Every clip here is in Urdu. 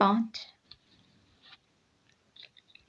5।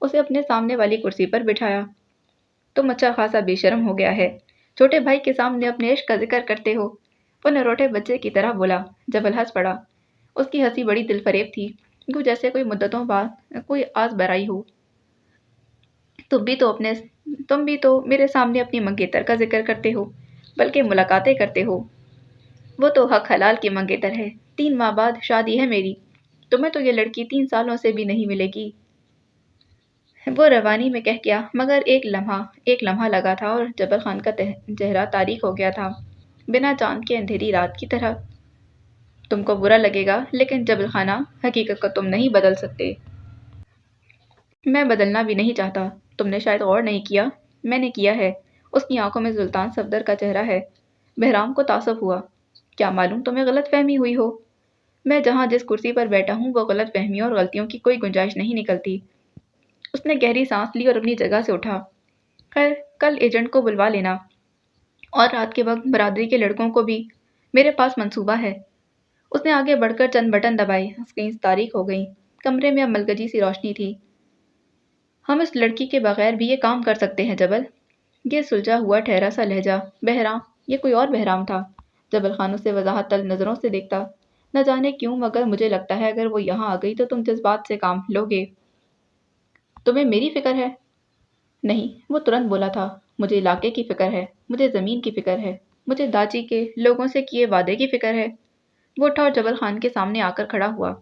اسے اپنے سامنے والی کرسی پر بٹھایا۔ تم اچھا خاصا بے شرم ہو گیا ہے، چھوٹے بھائی کے سامنے اپنے عشق کا ذکر کرتے ہو، وہ نروٹے بچے کی طرح بولا۔ جبل ہنس پڑا۔ اس کی ہنسی بڑی دل فریب تھی، گو جیسے کوئی مدتوں بعد کوئی آس برائی ہو۔ تم بھی تو میرے سامنے اپنی منگیتر کا ذکر کرتے ہو، بلکہ ملاقاتیں کرتے ہو۔ وہ تو حق حلال کی منگیتر ہے، 3 ماہ بعد شادی ہے میری، تمہیں تو یہ لڑکی 3 سالوں سے بھی نہیں ملے گی۔ وہ روانی میں کہہ گیا، مگر ایک لمحہ لگا تھا اور جبل خان کا چہرہ تاریک ہو گیا تھا، بنا چاند کے اندھیری رات کی طرح۔ تم کو برا لگے گا، لیکن جبل خانہ، حقیقت کو تم نہیں بدل سکتے۔ میں بدلنا بھی نہیں چاہتا۔ تم نے شاید غور نہیں کیا، میں نے کیا ہے۔ اس کی آنکھوں میں سلطان صفدر کا چہرہ ہے۔ بہرام کو تعصب ہوا۔ کیا معلوم تمہیں غلط فہمی ہوئی ہو۔ میں جہاں جس کرسی پر بیٹھا ہوں وہ غلط فہمیوں اور غلطیوں کی کوئی گنجائش نہیں نکلتی۔ اس نے گہری سانس لی اور اپنی جگہ سے اٹھا۔ خیر، کل ایجنٹ کو بلوا لینا، اور رات کے وقت برادری کے لڑکوں کو بھی، میرے پاس منصوبہ ہے۔ اس نے آگے بڑھ کر چند بٹن دبائے، اسکرینز تاریک ہو گئیں، کمرے میں اب ملگجی سی روشنی تھی۔ ہم اس لڑکی کے بغیر بھی یہ کام کر سکتے ہیں جبل۔ یہ سلجھا ہوا ٹھہرا سا لہجہ، بہرام، یہ کوئی اور بہرام تھا۔ جبل خان اسے وضاحت طلب نظروں سے دیکھتا۔ نہ جانے کیوں، مگر مجھے لگتا ہے اگر وہ یہاں آ گئی تو تم جذبات سے کام لو گے۔ تمہیں میری فکر ہے؟ نہیں، وہ ترنت بولا تھا، مجھے علاقے کی فکر ہے، مجھے زمین کی فکر ہے، مجھے داجی کے لوگوں سے کیے وعدے کی فکر ہے۔ وہ اٹھا اور جبل خان کے سامنے آ کر کھڑا ہوا۔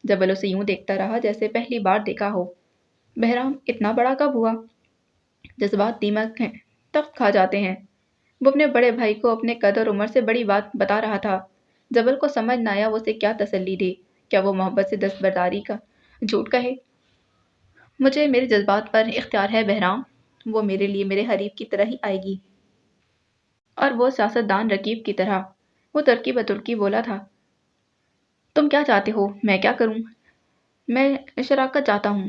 جبل اسے یوں دیکھتا رہا جیسے پہلی بار دیکھا ہو۔ بہرام اتنا بڑا کب ہوا؟ جذبات دیمک ہیں، تخت کھا جاتے ہیں۔ وہ اپنے بڑے بھائی کو اپنے قد اور عمر سے بڑی بات بتا رہا تھا۔ جبل کو سمجھ نہ آیا وہ اسے کیا تسلی دے، کیا وہ محبت سے دستبرداری کا جھوٹ کہے۔ مجھے میرے جذبات پر اختیار ہے بہرام، وہ میرے لیے میرے حریف کی طرح ہی آئے گی، اور وہ سیاست دان رقیب کی طرح۔ وہ ترکی بترکی بولا تھا۔ تم کیا چاہتے ہو میں کیا کروں؟ میں شراکت چاہتا ہوں،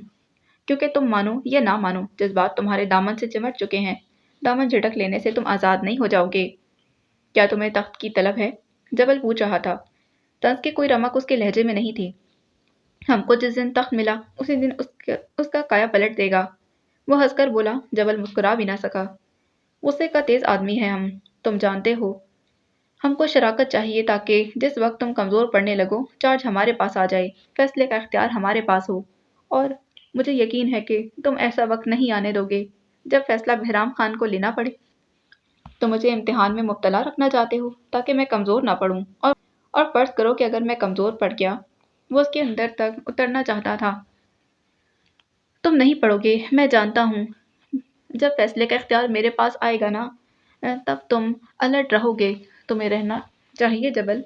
کیونکہ تم مانو یا نہ مانو، جذبات تمہارے دامن سے چمٹ چکے ہیں، دامن جھٹک لینے سے تم آزاد نہیں ہو جاؤ گے۔ کیا تمہیں تخت کی طلب ہے؟ جبل پوچھ رہا تھا۔ طنز کی کوئی رمق اس کے لہجے میں نہیں تھی۔ ہم کو جس دن تخت ملا اسی دن اس کا کایا پلٹ دے گا، وہ ہنس کر بولا۔ جبل مسکرا بھی نہ سکا۔ غصے کا تیز آدمی ہے ہم، تم جانتے ہو۔ ہم کو شراکت چاہیے تاکہ جس وقت تم کمزور پڑنے لگو، چارج ہمارے پاس آ جائے، فیصلے کا اختیار ہمارے پاس ہو، اور مجھے یقین ہے کہ تم ایسا وقت نہیں آنے دو گے جب فیصلہ بہرام خان کو لینا پڑے۔ تم مجھے امتحان میں مبتلا رکھنا چاہتے ہو تاکہ میں کمزور نہ پڑوں، اور فرض کرو کہ اگر میں کمزور پڑ گیا۔ وہ اس کے اندر تک اترنا چاہتا تھا۔ تم نہیں پڑو گے، میں جانتا ہوں۔ جب فیصلے کا اختیار میرے پاس آئے گا نا، تب تم الرٹ رہو گے۔ تمہیں رہنا چاہیے جبل۔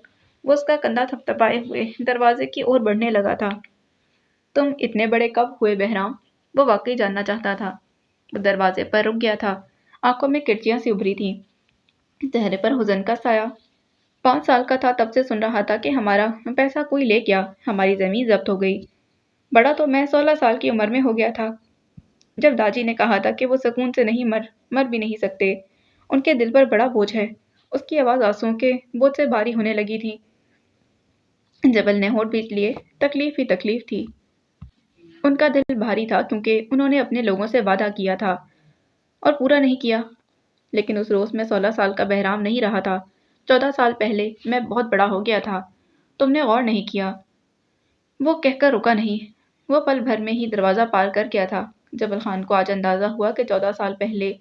وہ اس کا کندھا تھپتھپائے ہوئے دروازے کی اور بڑھنے لگا تھا۔ تم اتنے بڑے کب ہوئے بہرام؟ وہ واقعی جاننا چاہتا تھا۔ وہ دروازے پر رک گیا تھا، آنکھوں میں کرچیاں سی ابھری تھیں، چہرے پر حزن کا سایہ۔ 5 سال کا تھا تب سے سن رہا تھا کہ ہمارا پیسہ کوئی لے گیا، ہماری زمین ضبط ہو گئی۔ بڑا تو میں 16 سال کی عمر میں ہو گیا تھا، جب داجی نے کہا تھا کہ وہ سکون سے نہیں مر بھی نہیں سکتے، ان کے دل پر بڑا بوجھ ہے۔ اس کی آواز آنسوؤں کے بوجھ سے بھاری ہونے لگی تھی۔ جبل نے ہونٹ بھینچ لیے۔ تکلیف ہی تکلیف تھی۔ ان کا دل بھاری تھا کیونکہ انہوں نے اپنے لوگوں سے وعدہ کیا تھا اور پورا نہیں کیا۔ لیکن اس روز میں 16 سال کا بہرام نہیں رہا تھا، 14 سال پہلے میں بہت بڑا ہو گیا تھا۔ تم نے غور نہیں کیا۔ وہ کہہ کر رکا نہیں۔ وہ پل بھر میں ہی دروازہ پار کر گیا تھا۔ جبل خان کو آج اندازہ ہوا کہ 14 سال پہلے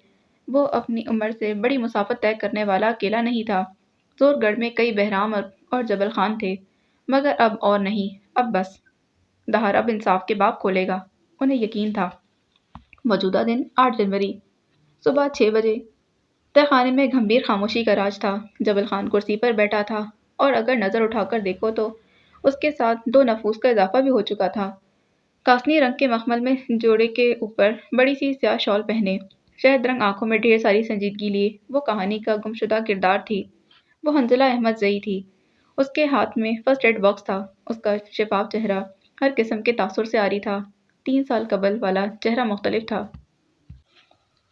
وہ اپنی عمر سے بڑی مسافت طے کرنے والا اکیلا نہیں تھا۔ زور گڑھ میں کئی بہرام اور جبل خان تھے، مگر اب اور نہیں، اب بس۔ دہر اب انصاف کے باب کھولے گا، انہیں یقین تھا۔ موجودہ دن 8 جنوری، صبح 6 بجے۔ تہہ خانے میں گھمبیر خاموشی کا راج تھا۔ جبل خان کرسی پر بیٹھا تھا، اور اگر نظر اٹھا کر دیکھو تو اس کے ساتھ 2 نفوس کا اضافہ بھی ہو چکا تھا۔ کاسنی رنگ کے مخمل میں جوڑے کے اوپر بڑی سی سیاہ شال پہنے، شہد رنگ آنکھوں میں ڈھیر ساری سنجیدگی لیے، وہ کہانی کا گمشدہ کردار تھی۔ وہ حنظلہ احمد زئی تھی۔ اس کے ہاتھ میں فرسٹ ایڈ باکس تھا۔ اس کا شفاف چہرہ ہر قسم کے تاثر سے عاری تھا۔ 3 سال قبل والا چہرہ مختلف تھا۔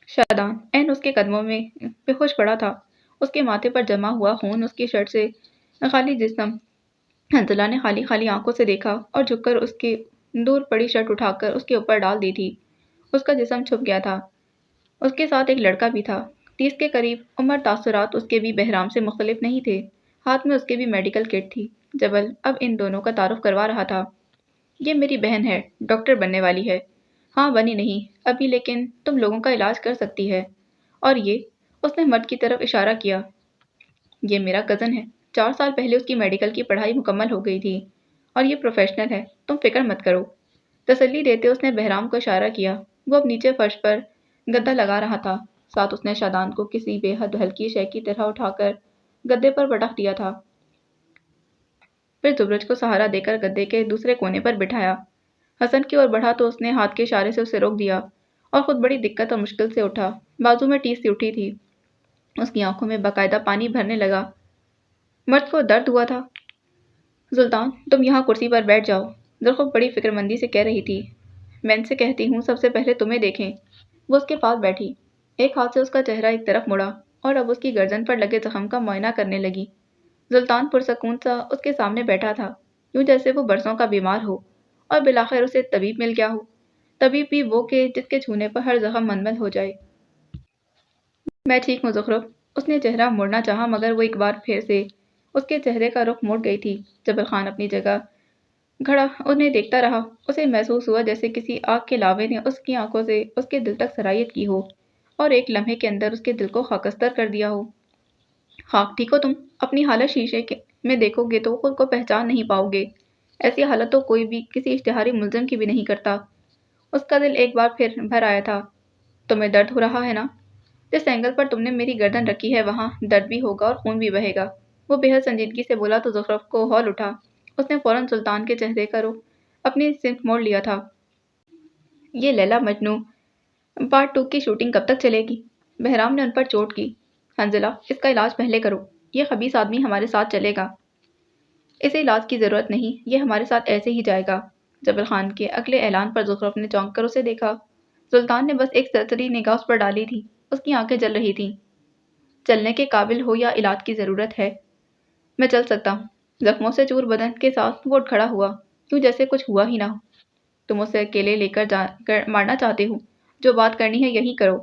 شادان عین اس کے قدموں میں بے ہوش پڑا تھا۔ اس کے ماتھے پر جمع ہوا خون اس کی شرٹ سے خالی جسم۔ حنظلہ نے خالی آنکھوں سے دیکھا اور جھک کر اس کی دور پڑی شرٹ اٹھا کر اس کے اوپر ڈال دی تھی۔ اس کا جسم چھپ گیا تھا۔ اس کے ساتھ ایک لڑکا بھی تھا، 30 کے قریب عمر۔ تاثرات اس کے بھی بہرام سے مختلف نہیں تھے، ہاتھ میں اس کے بھی میڈیکل کٹ تھی۔ جبل اب ان دونوں کا تعارف کروا رہا تھا۔ یہ میری بہن ہے، ڈاکٹر بننے والی ہے۔ ہاں بنی نہیں ابھی، لیکن تم لوگوں کا علاج کر سکتی ہے۔ اور یہ، اس نے مرد کی طرف اشارہ کیا، یہ میرا کزن ہے۔ 4 سال پہلے اس کی میڈیکل کی پڑھائی مکمل ہو گئی تھی اور یہ پروفیشنل ہے، تم فکر مت کرو۔ تسلی دیتے اس نے بہرام کو اشارہ کیا۔ وہ اب نیچے فرش پر گدا لگا رہا تھا، ساتھ اس نے شادان کو کسی بے حد ہلکی شے کی طرح اٹھا کر گدے پر پٹک دیا تھا، پھر زبرج کو سہارا دے کر گدے کے دوسرے کونے پر بٹھایا۔ حسن کی اور بڑھا تو اس نے ہاتھ کے اشارے سے اسے روک دیا اور خود بڑی دقت اور مشکل سے اٹھا۔ بازو میں ٹیس سی اٹھی تھی، اس کی آنکھوں میں باقاعدہ پانی بھرنے لگا۔ مرد کو درد ہوا تھا۔ سلطان، تم یہاں کرسی پر بیٹھ جاؤ، زرخب بڑی فکر مندی سے کہہ رہی تھی۔ میں ان سے کہتی ہوں سب سے پہلے تمہیں دیکھیں۔ وہ اس کے پاس بیٹھی، ایک ہاتھ سے اس کا چہرہ ایک طرف مڑا اور اب اس کی گردن پر لگے زخم کا معائنہ کرنے لگی۔ سلطان پرسکون سا اس کے سامنے بیٹھا تھا، یوں جیسے وہ برسوں کا بیمار ہو اور بالآخر اسے طبیب مل گیا ہو۔ طبیب بھی وہ کہ جس کے چھونے پر ہر زخم منمل ہو جائے۔ میں ٹھیک ہوں زخرف۔ اس نے چہرہ موڑنا چاہا مگر وہ ایک بار پھر سے اس کے چہرے کا رخ موڑ گئی تھی۔ جبل خان اپنی جگہ کھڑا انہیں دیکھتا رہا۔ اسے محسوس ہوا جیسے کسی آگ کے لاوے نے اس کی آنکھوں سے اس کے دل تک سرایت کی ہو اور ایک لمحے کے اندر اس کے دل کو خاکستر کر دیا ہو۔ خاک، ٹھیک ہو تم؟ اپنی حالت شیشے میں دیکھو گے تو خود کو پہچان نہیں پاؤ گے۔ ایسی حالت تو کوئی بھی کسی اشتہاری ملزم کی بھی نہیں کرتا۔ اس کا دل ایک بار پھر بھر آیا تھا۔ تمہیں درد ہو رہا ہے نا؟ جس اینگل پر تم نے میری گردن رکھی ہے وہاں درد بھی ہوگا اور خون بھی بہے گا، وہ بے حد سنجیدگی سے بولا تو زخرف کو ہول اٹھا۔ اس نے فوراً سلطان کے چہرے کا رخ اپنی سمت موڑ لیا تھا۔ یہ لیلا مجنوں پارٹ 2 کی شوٹنگ کب تک چلے گی؟ بہرام نے ان پر چوٹ کی۔ حنظلہ، اس کا علاج پہلے کرو، یہ خبیث آدمی ہمارے ساتھ چلے گا۔ اسے علاج کی ضرورت نہیں، یہ ہمارے ساتھ ایسے ہی جائے گا۔ جبل خان کے اگلے اعلان پر زخرف نے چونک کر اسے دیکھا۔ سلطان نے بس ایک سرسری نگاہ اس پر ڈالی تھی، اس کی آنکھیں جل رہی تھیں۔ چلنے کے قابل ہو یا علاج کی ضرورت ہے؟ میں چل سکتا ہوں۔ زخموں سے چور بدن کے ساتھ وہ اٹھ کھڑا ہوا، کیوں جیسے کچھ ہوا ہی نہ ہو۔ تم اسے اکیلے لے کر مارنا چاہتے ہو؟ جو بات کرنی ہے یہی کرو۔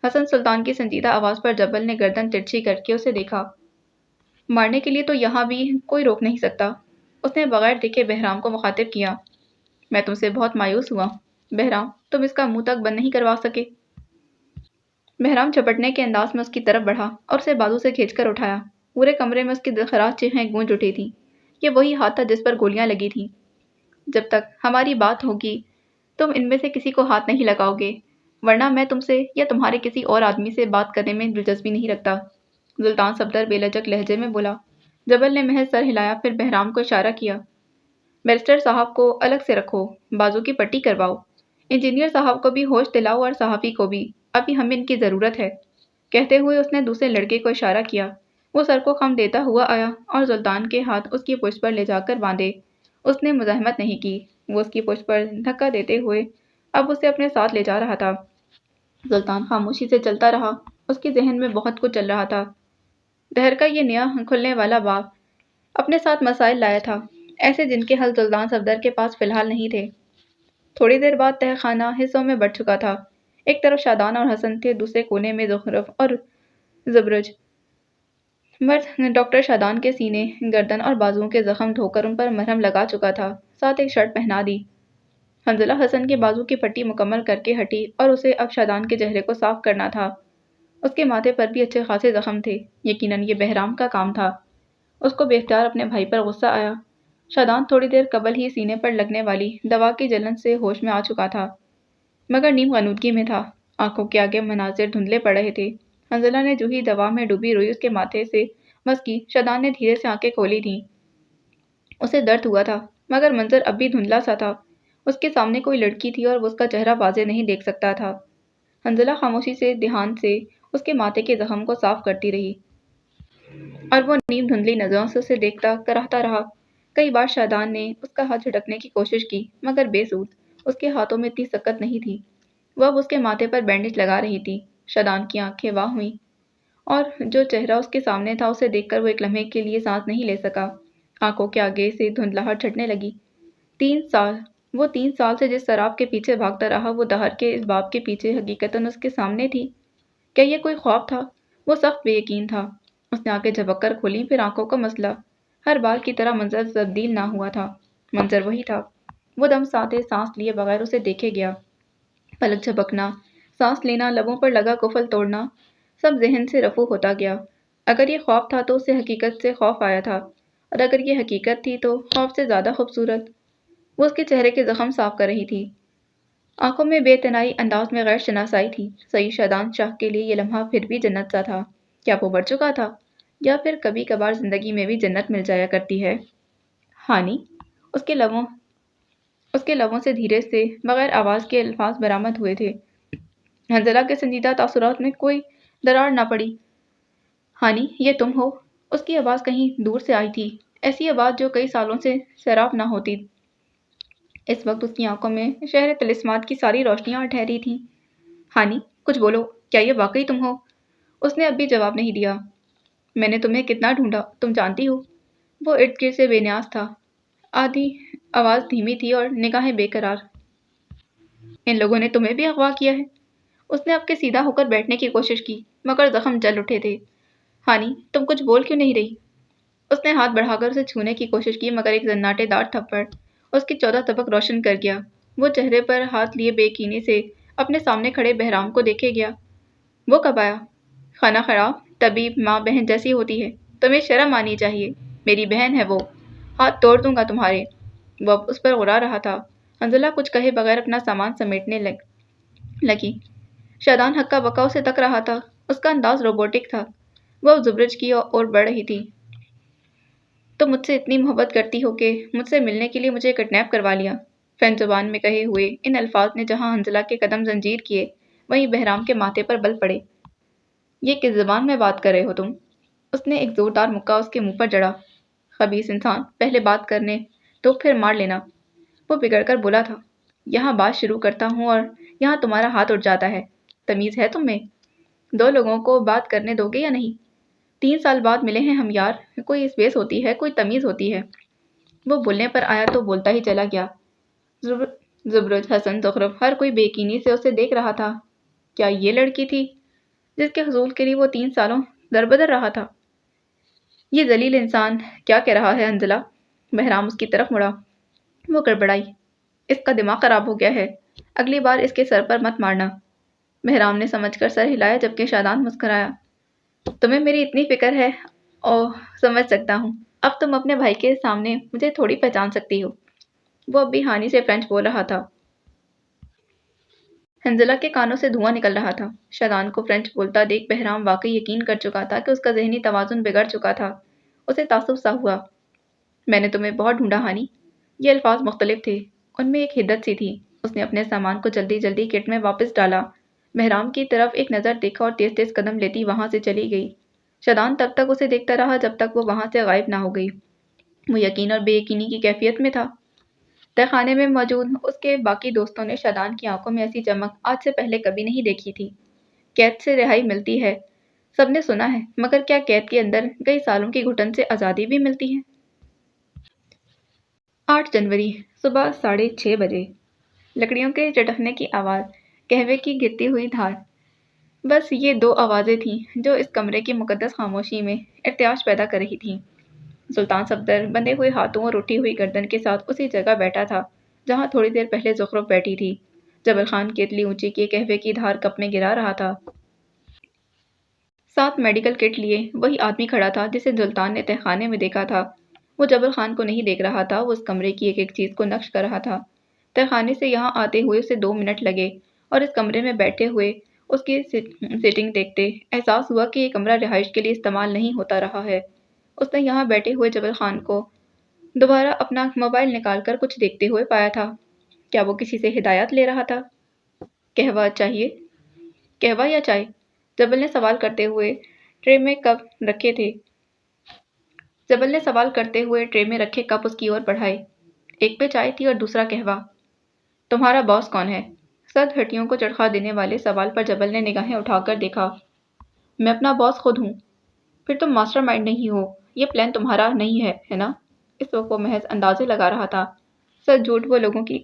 حسن سلطان کی سنجیدہ آواز پر جبل نے گردن ترچھی کر کے اسے دیکھا۔ مارنے کے لیے تو یہاں بھی کوئی روک نہیں سکتا۔ اس نے بغیر دیکھے بہرام کو مخاطب کیا۔ میں تم سے بہت مایوس ہوا بہرام، تم اس کا منہ تک بند نہیں کروا سکے؟ بہرام جھپٹنے کے انداز میں اس کی طرف بڑھا اور اسے بازو سے کھینچ کر اٹھایا۔ پورے کمرے میں اس کی دلخراش چیخیں گونج اٹھی تھیں۔ یہ وہی ہاتھ تھا جس پر گولیاں لگی تھیں۔ جب تک ہماری بات ہوگی تم ان میں سے کسی کو ہاتھ نہیں لگاؤ گے، ورنہ میں تم سے یا تمہارے کسی اور آدمی سے بات کرنے میں دلچسپی نہیں رکھتا۔ سلطان صفدر بے لجک لہجے میں بولا۔ جبل نے محض سر ہلایا، پھر بہرام کو اشارہ کیا۔ بیرسٹر صاحب کو الگ سے رکھو، بازو کی پٹی کرواؤ۔ انجینئر صاحب کو بھی ہوش دلاؤ اور صحافی کو بھی، ابھی ہمیں ان کی ضرورت ہے۔ کہتے ہوئے اس نے دوسرے لڑکے کو اشارہ کیا۔ وہ سر کو خم دیتا ہوا آیا اور سلطان کے ہاتھ اس کی پشت پر لے جا کر باندھے۔ اس نے مزاحمت نہیں کی، وہ اس کی پشت پر دھکا دیتے ہوئے اب اسے اپنے ساتھ لے جا رہا تھا۔ سلطان خاموشی سے چلتا رہا، اس کے ذہن میں بہت کچھ چل رہا تھا۔ دہر کا یہ نیا کھلنے والا باب اپنے ساتھ مسائل لایا تھا، ایسے جن کے حل سلطان صفدر کے پاس فی الحال نہیں تھے۔ تھوڑی دیر بعد تہہ خانہ حصوں میں بٹ چکا تھا۔ ایک طرف شادان اور حسن تھے، دوسرے کونے میں زخرف اور زبرج۔ مرد ڈاکٹر شادان کے سینے، گردن اور بازوؤں کے زخم دھو کر ان پر مرہم لگا چکا تھا، ساتھ ایک شرٹ پہنا دی۔ حنظلہ حسن کے بازو کی پٹی مکمل کر کے ہٹی اور اسے اب شادان کے چہرے کو صاف کرنا تھا۔ اس کے ماتھے پر بھی اچھے خاصے زخم تھے، یقیناً یہ بہرام کا کام تھا۔ اس کو بے اختیار اپنے بھائی پر غصہ آیا۔ شادان تھوڑی دیر قبل ہی سینے پر لگنے والی دوا کی جلن سے ہوش میں آ چکا تھا، مگر نیم غنودگی میں تھا۔ آنکھوں کے آگے مناظر دھندلے پڑ رہے تھے۔ حنظلہ نے جو ہی دوا میں ڈوبی روئی اس کے ماتھے سے مس کی، شادان نے دھیرے سے آنکھیں کھولی تھیں۔ اسے درد ہوا تھا، مگر منظر اب بھی دھندلا سا تھا۔ اس کے سامنے کوئی لڑکی تھی اور وہ اس کا چہرہ واضح نہیں دیکھ سکتا تھا۔ حنظلہ خاموشی سے دھیان سے اس کے ماتھے کے زخم کو صاف کرتی رہی اور وہ نیم دھندلی نظروں سے اسے دیکھتا کراہتا رہا۔ کئی بار شادان نے اس کا ہاتھ جھٹکنے کی کوشش کی، مگر بے سود۔ اس کے ہاتھوں میں اتنی سکت نہیں تھی۔ وہ اب اس کے ماتھے پر بینڈیج لگا رہی تھی۔ شادان کی آنکھیں واہ ہوئیں اور جو چہرہ اس کے سامنے تھا اسے دیکھ کر وہ ایک لمحے کے لیے سانس نہیں لے سکا۔ آنکھوں کے آگے سے دھندلاہٹ چھٹنے لگی۔ 3 سال وہ 3 سال سے جس شراب کے پیچھے بھاگتا رہا وہ دہر کے اس باپ کے پیچھے حقیقتاً اس کے سامنے تھی۔ کیا یہ کوئی خواب تھا؟ وہ سخت بے یقین تھا۔ اس نے آنکھیں جھپک کر کھولیں، پھر آنکھوں کا مسئلہ ہر بار کی طرح منظر تبدیل نہ ہوا تھا۔ منظر وہی تھا۔ وہ دم ساتھے سانس لیے بغیر اسے دیکھے گیا۔ پلک جھپکنا، سانس لینا، لبوں پر لگا قفل توڑنا، سب ذہن سے رفو ہوتا گیا۔ اگر یہ خواب تھا تو اسے حقیقت سے خوف آیا تھا، اور اگر یہ حقیقت تھی تو خوف سے زیادہ خوبصورت۔ وہ اس کے چہرے کے زخم صاف کر رہی تھی۔ آنکھوں میں بے تنائی، انداز میں غیر شناسائی تھی۔ سعید شادان شاہ کے لیے یہ لمحہ پھر بھی جنت سا تھا۔ کیا وہ بڑھ چکا تھا؟ یا پھر کبھی کبھار زندگی میں بھی جنت مل جایا کرتی ہے؟ ہانی، اس کے لبوں سے دھیرے سے بغیر آواز کے الفاظ برآمد ہوئے تھے۔ حنزلہ کے سنجیدہ تاثرات میں کوئی دراڑ نہ پڑی۔ ہانی، یہ تم ہو؟ اس کی آواز کہیں دور سے آئی تھی، ایسی آواز جو کئی سالوں سے سیراب نہ ہوتی۔ اس وقت اس کی آنکھوں میں شہر طلسمات کی ساری روشنیاں ٹھہری تھیں۔ ہانی، کچھ بولو، کیا یہ واقعی تم ہو؟ اس نے اب بھی جواب نہیں دیا۔ میں نے تمہیں کتنا ڈھونڈا، تم جانتی ہو؟ وہ ارد گرد سے بے نیاز تھا۔ آدھی آواز دھیمی تھی اور نگاہیں بے قرار۔ ان لوگوں نے تمہیں بھی اغوا کیا ہے؟ اس نے اب کے سیدھا ہو کر بیٹھنے کی کوشش کی، مگر زخم جل اٹھے تھے۔ ہانی، تم کچھ بول کیوں نہیں رہی؟ اس نے ہاتھ بڑھا کر اسے چھونے کی کوشش کی، مگر ایک زناٹے دار تھپڑ اس کی 14 طبق روشن کر گیا۔ وہ چہرے پر ہاتھ لیے بے یقینی سے اپنے سامنے کھڑے بہرام کو دیکھے گیا۔ وہ کب آیا؟ خانہ خراب، طبیب، ماں بہن جیسی ہوتی ہے، تمہیں شرم آنی چاہیے۔ میری بہن ہے وہ، ہاتھ توڑ دوں گا تمہارے۔ وہ اب اس پر غرا رہا تھا۔ حنزلہ کچھ کہے بغیر اپنا سامان سمیٹنے لگی۔ شادان ہکا بکا اسے تک رہا تھا۔ اس کا انداز روبوٹک تھا۔ وہ اب زبرج کی اور بڑھ رہی تھی۔ تم مجھ سے اتنی محبت کرتی ہو کہ مجھ سے ملنے کے لیے مجھے کڈنیپ کروا لیا۔ فرینچ زبان میں کہے ہوئے ان الفاظ نے جہاں حنزلہ کے قدم زنجیر کیے، وہیں بہرام کے ماتھے پر بل پڑے۔ یہ کس زبان میں بات کر رہے ہو تم؟ اس نے ایک زوردار مکہ اس کے منہ پر جڑا۔ خبیث انسان، پہلے بات کرنے تو پھر مار لینا۔ وہ بگڑ کر بولا تھا، یہاں بات شروع کرتا ہوں اور یہاں تمہارا ہاتھ اٹھ جاتا ہے۔ تمیز ہے تم میں؟ 2 لوگوں کو بات کرنے دو گے یا نہیں؟ 3 سال بعد ملے ہیں ہم یار، کوئی اسپیس ہوتی ہے، کوئی تمیز ہوتی ہے۔ وہ بولنے پر آیا تو بولتا ہی چلا گیا۔ زبرج، حسن، زخرف، ہر کوئی بے یقینی سے اسے دیکھ رہا تھا۔ کیا یہ لڑکی تھی جس کے حصول کے لیے وہ 3 سالوں دربدر رہا تھا؟ یہ ذلیل انسان کیا کہہ رہا ہے حنزلہ؟ بہرام اس کی طرف مڑا۔ وہ گڑبڑائی، اس کا دماغ خراب ہو گیا ہے، اگلی بار اس کے سر پر مت مارنا۔ بہرام نے سمجھ کر سر ہلایا، جبکہ شادان مسکرایا۔ تمہیں میری اتنی فکر ہے؟ اوہ، سمجھ سکتا ہوں۔ اب تم اپنے بھائی کے سامنے مجھے تھوڑی پہچان سکتی ہو۔ وہ اب بھی ہانی سے فرینچ بول رہا تھا۔ حنزلہ کے کانوں سے دھواں نکل رہا تھا۔ شادان کو فرینچ بولتا دیکھ بہرام واقعی یقین کر چکا تھا کہ اس کا ذہنی توازن بگڑ چکا تھا۔ اسے تعصب سا ہوا۔ میں نے تمہیں بہت ڈھونڈا ہانی۔ یہ الفاظ مختلف تھے، ان میں ایک حدت سی تھی۔ اس نے اپنے سامان کو جلدی جلدی کٹ میں واپس ڈالا، بہرام کی طرف ایک نظر دیکھا اور تیز تیز قدم لیتی وہاں سے چلی گئی۔ شادان تب تک اسے دیکھتا رہا جب تک وہ وہاں سے غائب نہ ہو گئی۔ وہ یقین اور بے یقینی کی کیفیت میں تھا۔ تہہ خانے میں موجود اس کے باقی دوستوں نے شادان کی آنکھوں میں ایسی چمک آج سے پہلے کبھی نہیں دیکھی تھی۔ قید سے رہائی ملتی ہے، سب نے سنا ہے، مگر کیا قید کے اندر کئی سالوں کی گھٹن سے آزادی بھی ملتی ہے؟ 8 جنوری، صبح 6:30 بجے۔ لکڑیوں کے چٹکنے کی آواز، قہوے کی گرتی ہوئی دھار، بس یہ 2 آوازیں تھیں جو اس کمرے کی مقدس خاموشی میں ارتعاش پیدا کر رہی تھیں۔ سلطان صفدر بندھے ہوئے ہاتھوں اور اٹھی ہوئی گردن کے ساتھ اسی جگہ بیٹھا تھا جہاں تھوڑی دیر پہلے زخرف بیٹھی تھی۔ جبل خان کیتلی اونچی کیے قہوے کی دھار کپ میں گرا رہا تھا۔ ساتھ میڈیکل کٹ لیے وہی آدمی کھڑا تھا جسے سلطان نے تہہ خانے میں دیکھا تھا۔ وہ جبل خان کو نہیں دیکھ رہا تھا، وہ اس کمرے کی ایک ایک چیز کو نقش کر رہا تھا۔ تہہ خانے سے یہاں آتے ہوئے اسے 2 منٹ لگے اور اس کمرے میں بیٹھے ہوئے اس کی سیٹنگ دیکھتے احساس ہوا کہ یہ کمرہ رہائش کے لیے استعمال نہیں ہوتا رہا ہے۔ اس نے یہاں بیٹھے ہوئے جبل خان کو دوبارہ اپنا موبائل نکال کر کچھ دیکھتے ہوئے پایا تھا۔ کیا وہ کسی سے ہدایات لے رہا تھا؟ قہوہ چاہیے؟ قہوہ یا چائے؟ جبل نے سوال کرتے ہوئے ٹرے میں کپ رکھے کپ اس کی اور بڑھائے۔ ایک پہ چائے تھی اور دوسرا قہوہ۔ تمہارا باس کون ہے؟ سرد ہڈیوں کو چڑھا دینے والے سوال پر جبل نے نگاہیں اٹھا کر دیکھا۔ میں اپنا باس خود ہوں۔ پھر تم ماسٹر مائنڈ نہیں ہو، یہ پلان تمہارا نہیں ہے نا؟ اس وقت وہ محض اندازے لگا رہا تھا۔ سچ جھوٹ وہ لوگوں کی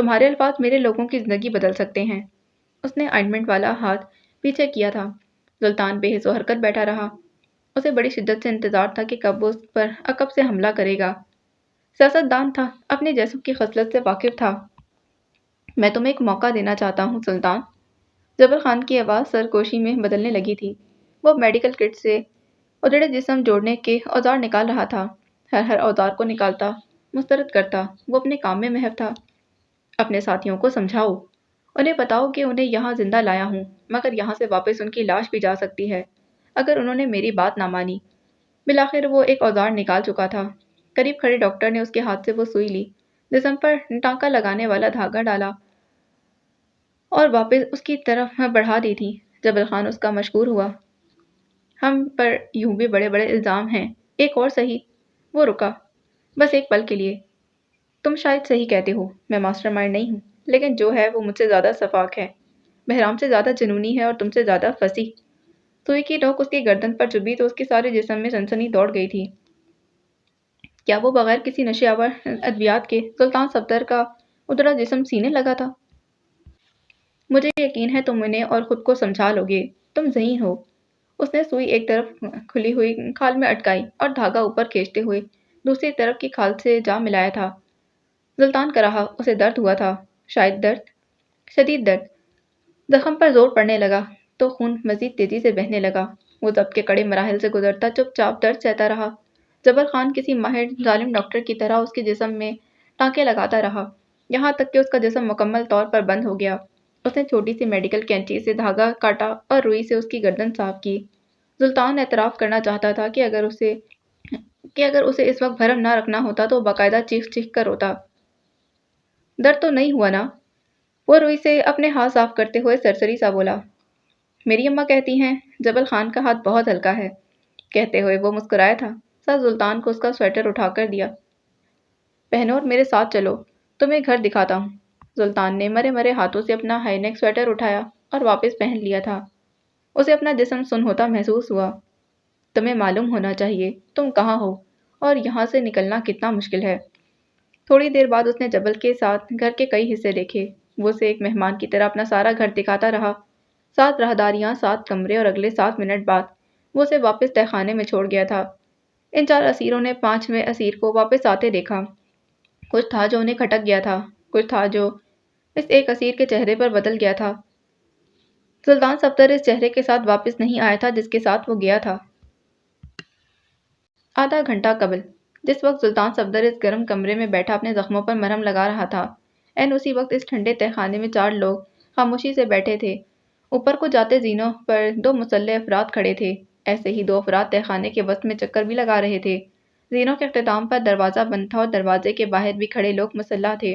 تمہارے الفاظ میرے لوگوں کی زندگی بدل سکتے ہیں۔ اس نے آئنٹمنٹ والا ہاتھ پیچھے کیا تھا۔ سلطان بے حس و حرکت بیٹھا رہا۔ اسے بڑی شدت سے انتظار تھا کہ کب وہ اس پر عقب سے حملہ کرے گا۔ سیاست دان تھا، اپنے جیسوں کی خصلت سے واقف تھا۔ میں تمہیں ایک موقع دینا چاہتا ہوں سلطان۔ جبر خان کی آواز سرگوشی میں بدلنے لگی تھی۔ وہ میڈیکل کٹ سے ادھڑے جسم جوڑنے کے اوزار نکال رہا تھا۔ ہر اوزار کو نکالتا، مسترد کرتا، وہ اپنے کام میں محو تھا۔ اپنے ساتھیوں کو سمجھاؤ، انہیں بتاؤ کہ انہیں یہاں زندہ لایا ہوں، مگر یہاں سے واپس ان کی لاش بھی جا سکتی ہے اگر انہوں نے میری بات نہ مانی۔ بالآخر وہ ایک اوزار نکال چکا تھا۔ قریب کھڑے ڈاکٹر نے اس کے ہاتھ سے وہ سوئی لی، جسم پر ٹانکا لگانے والا دھاگا ڈالا اور واپس اس کی طرف بڑھا دی تھی۔ جبل خان اس کا مشکور ہوا۔ ہم پر یوں بھی بڑے بڑے الزام ہیں، ایک اور صحیح۔ وہ رکا، بس ایک پل کے لیے۔ تم شاید صحیح کہتے ہو، میں ماسٹر مائنڈ نہیں ہوں، لیکن جو ہے وہ مجھ سے زیادہ شفاق ہے، بہرام سے زیادہ جنونی ہے اور تم سے زیادہ فصیح۔ سوئی کی نوک اس کی گردن پر چبھی تو اس کے سارے جسم میں سنسنی دوڑ گئی تھی۔ کیا وہ بغیر کسی نشے آور ادویات کے سلطان صفدر کا ادھڑا جسم سینے لگا تھا؟ مجھے یقین ہے تم انہیں اور خود کو سمجھا لوگے، تم ذہین ہو۔ اس نے سوئی ایک طرف کھلی ہوئی کھال میں اٹکائی اور دھاگا اوپر کھینچتے ہوئے دوسری طرف کی کھال سے جا ملایا تھا۔ سلطان کا رہا، اسے درد ہوا تھا، شاید درد، شدید درد۔ زخم پر زور پڑنے لگا تو خون مزید تیزی سے بہنے لگا۔ وہ ضبط کے کڑے مراحل سے گزرتا چپ چاپ درد سہتا رہا۔ جبر خان کسی ماہر ظالم ڈاکٹر کی طرح اس کے جسم میں ٹانکے لگاتا رہا، یہاں تک کہ اس کا جسم مکمل طور پر بند ہو گیا۔ اس نے چھوٹی سی میڈیکل کینچی سے دھاگا کاٹا اور روئی سے اس کی گردن صاف کی۔ سلطان اعتراف کرنا چاہتا تھا کہ اگر اسے اس وقت بھرم نہ رکھنا ہوتا تو وہ باقاعدہ چیخ چیخ کر روتا۔ درد تو نہیں ہوا نا؟ وہ روئی سے اپنے ہاتھ صاف کرتے ہوئے سرسری سا بولا۔ میری اماں کہتی ہیں جبل خان کا ہاتھ بہت ہلکا ہے۔ کہتے ہوئے وہ مسکرایا تھا۔ سر سلطان کو اس کا سویٹر اٹھا کر دیا۔ پہنو اور میرے ساتھ چلو، تمہیں گھر دکھاتا ہوں۔ سلطان نے مرے مرے ہاتھوں سے اپنا ہائی نیک سویٹر اٹھایا اور واپس پہن لیا تھا۔ اسے اپنا جسم سن ہوتا محسوس ہوا۔ تمہیں معلوم ہونا چاہیے تم کہاں ہو اور یہاں سے نکلنا کتنا مشکل ہے۔ تھوڑی دیر بعد اس نے جبل کے ساتھ گھر کے کئی حصے دیکھے۔ وہ اسے ایک مہمان کی طرح اپنا سارا گھر دکھاتا رہا۔ 7 راہداریاں، 7 کمرے اور اگلے 7 منٹ بعد وہ اسے واپس تہہ خانے میں چھوڑ گیا تھا۔ ان 4 اسیروں نے 5ویں اسیر کو واپس آتے دیکھا۔ کچھ تھا جو انہیں کھٹک گیا تھا، کچھ تھا جو اس ایک اسیر کے چہرے پر بدل گیا تھا۔ سلطان صفدر اس چہرے کے ساتھ واپس نہیں آیا تھا جس کے ساتھ وہ گیا تھا۔ آدھا گھنٹہ قبل، جس وقت سلطان صفدر اس گرم کمرے میں بیٹھا اپنے زخموں پر مرہم لگا رہا تھا، اسی وقت اس ٹھنڈے تہہ خانے میں 4 لوگ خاموشی سے بیٹھے تھے۔ اوپر کو جاتے زینوں پر 2 مسلح افراد کھڑے تھے۔ ایسے ہی 2 افراد تہہ خانے کے وسط میں چکر بھی لگا رہے تھے۔ زینوں کے اختتام پر دروازہ بند تھا اور دروازے کے باہر بھی کھڑے لوگ مسلح تھے۔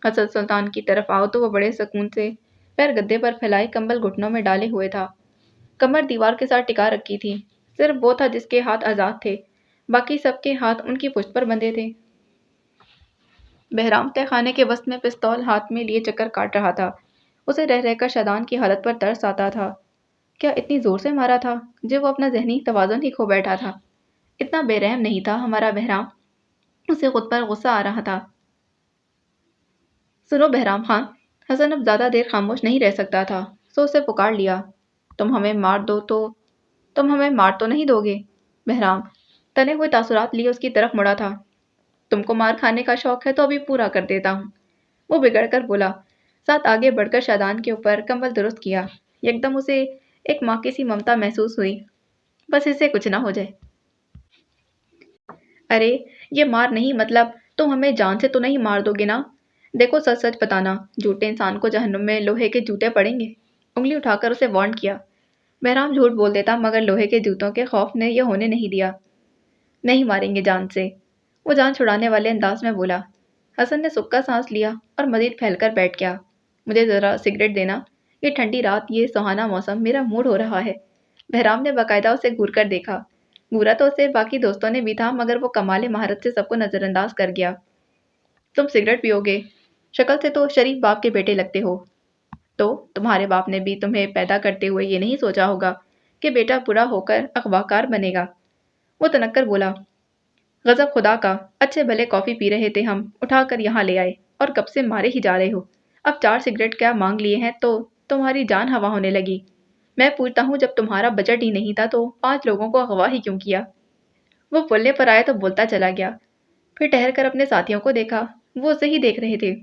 حضرت سلطان کی طرف آؤ تو وہ بڑے سکون سے پیر گدے پر پھیلائے کمبل گھٹنوں میں ڈالے ہوئے تھا۔ کمر دیوار کے ساتھ ٹکا رکھی تھی۔ صرف وہ تھا جس کے ہاتھ آزاد تھے، باقی سب کے ہاتھ ان کی پشت پر بندھے تھے۔ بہرام تہہ خانے کے وسط میں پستول ہاتھ میں لیے چکر کاٹ رہا تھا۔ اسے رہ رہ کر شادان کی حالت پر ترس آتا تھا۔ کیا اتنی زور سے مارا تھا جو وہ اپنا ذہنی توازن ہی کھو بیٹھا تھا؟ اتنا بے رحم نہیں تھا ہمارا بہرام۔ اسے خود پر غصہ آ رہا تھا۔ سنو بہرام خان، حسن اب زیادہ دیر خاموش نہیں رہ سکتا تھا، سو اسے پکار لیا۔ تم ہمیں مار تو نہیں دو گے؟ بہرام تنے ہوئے تاثرات لیے اس کی طرف مڑا تھا۔ تم کو مار کھانے کا شوق ہے تو ابھی پورا کر دیتا ہوں، وہ بگڑ کر بولا۔ ساتھ آگے بڑھ کر شادان کے اوپر کمبل درست کیا۔ یکدم اسے ایک ماں کی سی ممتا محسوس ہوئی۔ بس اسے کچھ نہ ہو جائے۔ ارے یہ مار نہیں، مطلب تم ہمیں جان سے تو نہیں مار دو گے نا؟ دیکھو سچ سچ بتانا، جھوٹے انسان کو جہنم میں لوہے کے جوتے پڑیں گے؟ انگلی اٹھا کر اسے وارن کیا۔ بہرام جھوٹ بول دیتا مگر لوہے کے جوتوں کے خوف نے یہ ہونے نہیں دیا۔ نہیں ماریں گے جان سے، وہ جان چھڑانے والے انداز میں بولا۔ حسن نے سکا سانس لیا اور مزید پھیل کر بیٹھ گیا۔ مجھے ذرا سگریٹ دینا، یہ ٹھنڈی رات، یہ سہانا موسم، میرا موڈ ہو رہا ہے۔ بہرام نے باقاعدہ اسے گھور کر دیکھا۔ گھورا تو اسے باقی دوستوں نے بھی تھا مگر وہ کمال مہارت سے سب کو نظر انداز کر گیا۔ تم سگریٹ پیو گے؟ شکل سے تو شریف باپ کے بیٹے لگتے ہو۔ تو تمہارے باپ نے بھی تمہیں پیدا کرتے ہوئے یہ نہیں سوچا ہوگا کہ بیٹا بڑا ہو کر اغواکار بنے گا؟ وہ تنک کر بولا۔ غضب خدا کا، اچھے بھلے کافی پی رہے تھے ہم، اٹھا کر یہاں لے آئے۔ اور کب سے مارے ہی جا رہے ہو. اب 4 سگریٹ کیا مانگ لیے ہیں تو تمہاری جان ہوا ہونے لگی. میں پوچھتا ہوں جب تمہارا بجٹ ہی نہیں تھا تو 5 لوگوں کو اغوا ہی کیوں کیا؟ وہ بولنے پر آیا تو بولتا چلا گیا. پھر ٹہر کر اپنے ساتھیوں کو دیکھا. وہ اسے ہی دیکھ رہے تھے.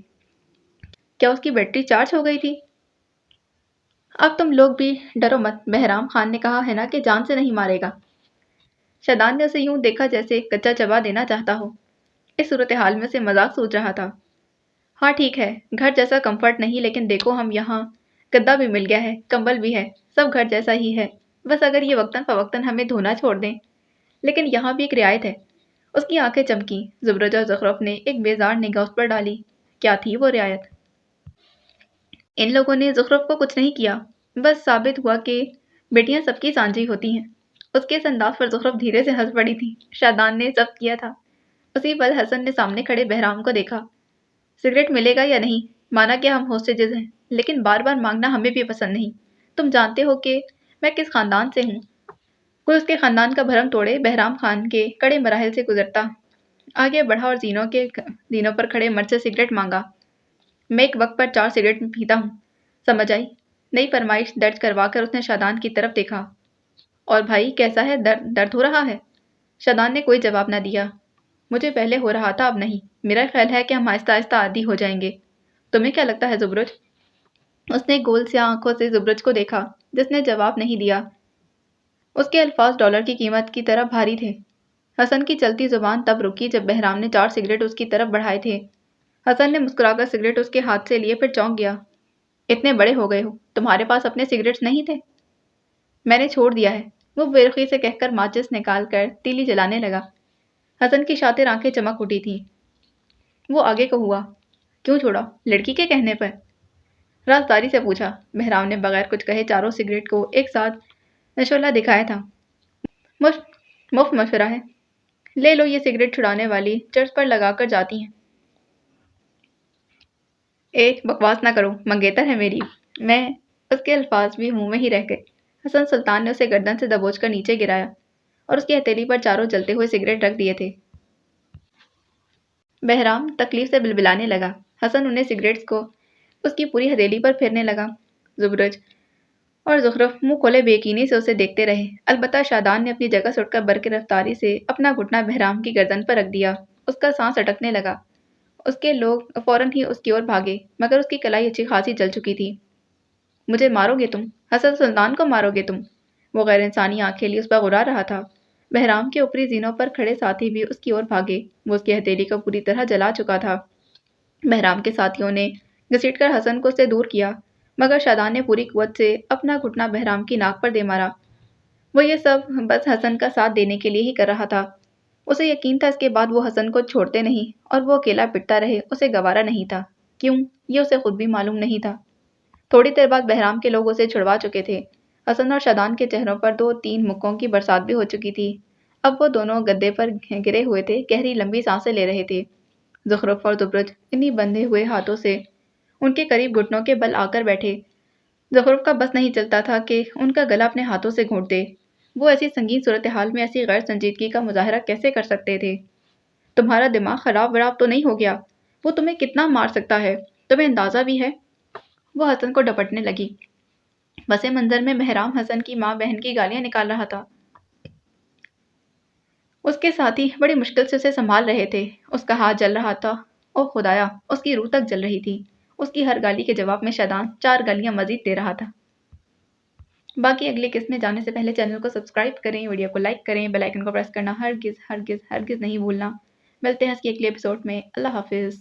کیا اس کی بیٹری چارج ہو گئی تھی؟ اب تم لوگ بھی ڈرو مت. بہرام خان نے کہا ہے نا کہ جان سے نہیں مارے گا. شادان نے اسے یوں دیکھا جیسے کچا چبا دینا چاہتا ہو. اس صورتحال میں سے مذاق سوچ رہا تھا. ہاں ٹھیک ہے، گھر جیسا کمفرٹ نہیں، لیکن دیکھو ہم یہاں گدا بھی مل گیا ہے، کمبل بھی ہے، سب گھر جیسا ہی ہے. بس اگر یہ وقتاً فوقتاً ہمیں دھونا چھوڑ دیں. لیکن یہاں بھی ایک رعایت ہے. اس کی آنکھیں چمکیں. زبرج اور زخرف نے ایک بیزار نگاہ اس پر ڈالی. کیا تھی وہ رعایت؟ ان لوگوں نے زخرف کو کچھ نہیں کیا. بس ثابت ہوا کہ بیٹیاں سب کی سانجھی ہوتی ہیں. اس کے اس انداز پر زخرف دھیرے سے ہنس پڑی تھی. شادان نے ضبط کیا تھا. اسی پل حسن نے سامنے کھڑے بہرام کو دیکھا. سگریٹ ملے گا یا نہیں؟ مانا کہ ہم ہوسٹیجز ہیں، لیکن بار بار مانگنا ہمیں بھی پسند نہیں. تم جانتے ہو کہ میں کس خاندان سے ہوں. کوئی اس کے خاندان کا بھرم توڑے. بہرام خان کے کڑے مراحل سے گزرتا آگے بڑھا اور زینوں پر کھڑے مرد سے سگریٹ مانگا. میں ایک وقت پر 4 سگریٹ پیتا ہوں، سمجھ آئی؟ نئی فرمائش درج کروا کر اس نے شادان کی طرف دیکھا. اور بھائی کیسا ہے؟ درد ہو رہا ہے؟ شادان نے کوئی جواب نہ دیا. مجھے پہلے ہو رہا تھا، اب نہیں. میرا خیال ہے کہ ہم آہستہ آہستہ عادی ہو جائیں گے. تمہیں کیا لگتا ہے زبرج؟ اس نے گول سیاہ آنکھوں سے زبرج کو دیکھا جس نے جواب نہیں دیا. اس کے الفاظ ڈالر کی قیمت کی طرح بھاری تھے. حسن کی چلتی زبان تب رکی جب بہرام نے 4 سگریٹ اس کی طرف بڑھائے تھے. حسن نے مسکرا کر سگریٹ اس کے ہاتھ سے لیے، پھر چونک گیا. اتنے بڑے ہو گئے ہو، تمہارے پاس اپنے سگریٹس نہیں تھے؟ میں نے چھوڑ دیا ہے، وہ بے رخی سے کہہ کر ماچس نکال کر تیلی جلانے لگا. حسن کی شاطر آنکھیں چمک اٹھی تھیں. وہ آگے کو ہوا. کیوں چھوڑا؟ لڑکی کے کہنے پر؟ رازداری سے پوچھا. بہرام نے بغیر کچھ کہے چاروں سگریٹ کو ایک ساتھ نشولہ دکھایا تھا. مفت مشورہ ہے. لے لو. یہ سگریٹ چھڑانے والی چرچ پر لگا کر جاتی ہیں. بکواس نہ کرو، منگیتر ہے میری. میں اس کے الفاظ بھی منہ میں ہی رہ گئے. حسن سلطان نے اسے گردن سے دبوچ کر نیچے گرایا اور اس کی ہتھیلی پر چاروں جلتے ہوئے سگریٹ رکھ دیے تھے. بہرام تکلیف سے بلبلانے لگا. حسن انہیں سگریٹس کو اس کی پوری ہتھیلی پر پھیرنے لگا. زبرج اور زخرف منہ کھولے بے یقینی سے اسے دیکھتے رہے. البتہ شادان نے اپنی جگہ سے اٹھ کر برق رفتاری سے اپنا گھٹنا بہرام کی گردن پر رکھ دیا. اس کا سانس اٹکنے لگا. اس کے لوگ فوراً ہی اس کی اور بھاگے، مگر اس کی کلائی اچھی خاصی جل چکی تھی. مجھے مارو گے تم؟ حسن سلطان کو مارو گے تم؟ وہ غیر انسانی آنکھیں لیے اس پر غرا رہا تھا. بہرام کے اوپری زینوں پر کھڑے ساتھی بھی اس کی اور بھاگے. وہ اس کی ہتھیلی کو پوری طرح جلا چکا تھا. بہرام کے ساتھیوں نے گھسیٹ کر حسن کو اس سے دور کیا، مگر شادان نے پوری قوت سے اپنا گھٹنا بہرام کی ناک پر دے مارا. وہ یہ سب بس حسن کا ساتھ دینے کے لیے ہی کر رہا تھا. اسے یقین تھا اس کے بعد وہ حسن کو چھوڑتے نہیں اور وہ اکیلا پٹتا رہے اسے گوارا نہیں تھا. کیوں؟ یہ اسے خود بھی معلوم نہیں تھا. تھوڑی دیر بعد بہرام کے لوگ اسے چھڑوا چکے تھے. حسن اور شادان کے چہروں پر 2-3 مکوں کی برسات بھی ہو چکی تھی. اب وہ دونوں گدے پر گرے ہوئے تھے، گہری لمبی سانسیں لے رہے تھے. زخرف اور زبرج انہی بندھے ہوئے ہاتھوں سے ان کے قریب گھٹنوں کے بل آ کر بیٹھے. زخرف کا بس نہیں چلتا تھا کہ ان کا گلا اپنے ہاتھوں سے گھونٹ دے. وہ ایسی سنگین صورتحال میں ایسی غیر سنجیدگی کا مظاہرہ کیسے کر سکتے تھے؟ تمہارا دماغ خراب وراب تو نہیں ہو گیا؟ وہ تمہیں کتنا مار سکتا ہے؟ تمہیں اندازہ بھی ہے؟ وہ حسن کو ڈپٹنے لگی. پس منظر میں بہرام حسن کی ماں بہن کی گالیاں نکال رہا تھا. اس کے ساتھی بڑی مشکل سے اسے سنبھال رہے تھے. اس کا ہاتھ جل رہا تھا. اوہ خدایا، اس کی روح تک جل رہی تھی. اس کی ہر گالی کے جواب میں شادان 4 گالیاں مزید دے رہا تھا. باقی اگلی قسط میں جانے سے پہلے چینل کو سبسکرائب کریں، ویڈیو کو لائک کریں، بیل آئیکن کو پریس کرنا ہرگز ہرگز ہرگز نہیں بھولنا. ملتے ہیں اس کی اگلی ایپیسوڈ میں. اللہ حافظ.